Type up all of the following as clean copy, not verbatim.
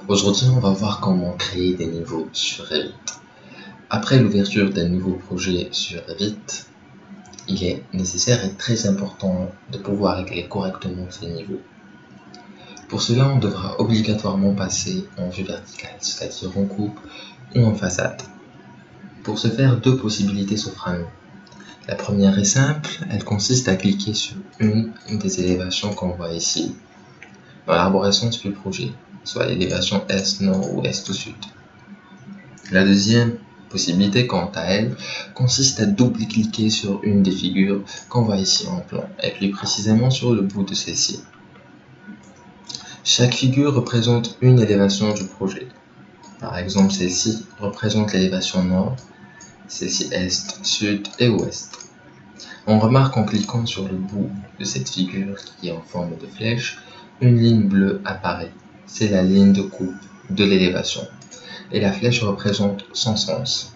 Aujourd'hui, on va voir comment créer des niveaux sur Revit. Après l'ouverture d'un nouveau projet sur Revit, il est nécessaire et très important de pouvoir régler correctement ces niveaux. Pour cela, on devra obligatoirement passer en vue verticale, c'est-à-dire en coupe ou en façade. Pour ce faire, deux possibilités s'offrent à nous. La première est simple, elle consiste à cliquer sur une des élévations qu'on voit ici, dans l'arborescence du projet, soit l'élévation est-nord ou est-sud. La deuxième possibilité, quant à elle, consiste à double-cliquer sur une des figures qu'on voit ici en plan, et plus précisément sur le bout de celle-ci. Chaque figure représente une élévation du projet. Par exemple, celle-ci représente l'élévation nord, celle-ci est, sud et ouest. On remarque en cliquant sur le bout de cette figure qui est en forme de flèche, une ligne bleue apparaît. C'est la ligne de coupe de l'élévation. Et la flèche représente son sens.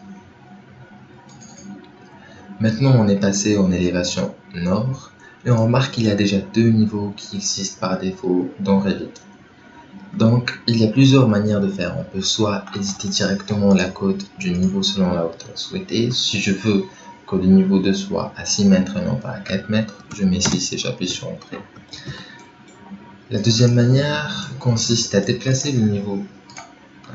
Maintenant, on est passé en élévation nord et on remarque qu'il y a déjà deux niveaux qui existent par défaut dans Revit. Donc, il y a plusieurs manières de faire. On peut soit éditer directement la cote du niveau selon la hauteur souhaitée. Si je veux que le niveau 2 soit à 6 mètres et non pas à 4 mètres, je mets 6 et j'appuie sur Entrée. La deuxième manière consiste à déplacer le niveau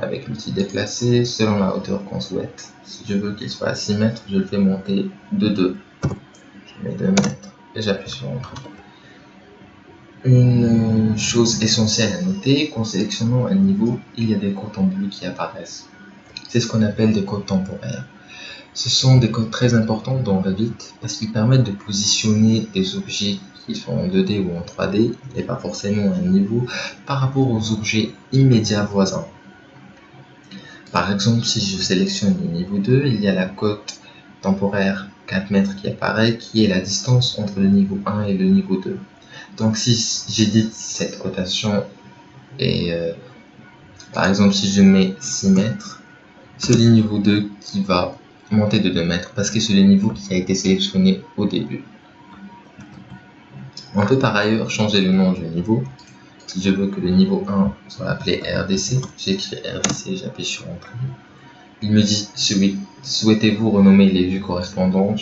avec l'outil déplacer selon la hauteur qu'on souhaite. Si je veux qu'il soit à 6 mètres, je le fais monter de 2. Je mets 2 mètres et j'appuie sur Entrée. Une chose essentielle à noter, qu'en sélectionnant un niveau, il y a des codes en bleu qui apparaissent. C'est ce qu'on appelle des codes temporaires. Ce sont des codes très importants dans Revit parce qu'ils permettent de positionner des objets qui sont en 2D ou en 3D et pas forcément à un niveau par rapport aux objets immédiats voisins. Par exemple, si je sélectionne le niveau 2, il y a la cote temporaire 4 mètres qui apparaît, qui est la distance entre le niveau 1 et le niveau 2. Donc si j'édite cette cotation et par exemple si je mets 6 mètres, c'est le niveau 2 qui va monter de 2 mètres parce que c'est le niveau qui a été sélectionné au début. On peut par ailleurs changer le nom du niveau. Si je veux que le niveau 1 soit appelé RDC, j'écris RDC, j'appuie sur Entrée. Il me dit souhaitez-vous renommer les vues correspondantes?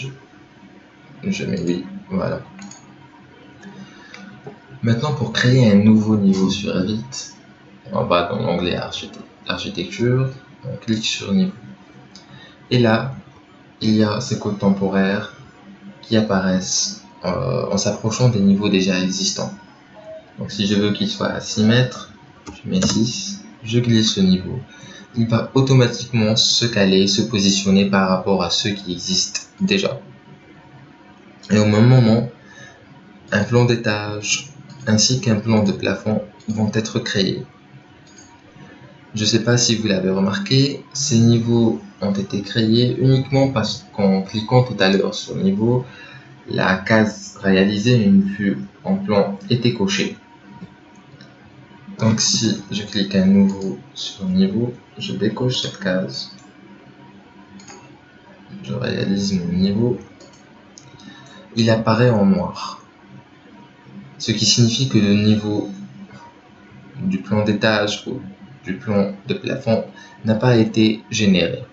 Je mets oui, voilà. Maintenant, pour créer un nouveau niveau sur Revit, on va dans l'onglet architecture, on clique sur niveau. Et là, il y a ces codes temporaires qui apparaissent en s'approchant des niveaux déjà existants. Donc si je veux qu'il soit à 6 mètres, je mets 6, je glisse le niveau. Il va automatiquement se caler, se positionner par rapport à ceux qui existent déjà. Et au même moment, un plan d'étage ainsi qu'un plan de plafond vont être créés. Je ne sais pas si vous l'avez remarqué, ces niveaux ont été créés uniquement parce qu'en cliquant tout à l'heure sur niveau, la case réaliser une vue en plan était cochée. Donc si je clique à nouveau sur niveau, je décoche cette case. Je réalise mon niveau. Il apparaît en noir. Ce qui signifie que le niveau du plan d'étage ou du plan de plafond n'a pas été généré.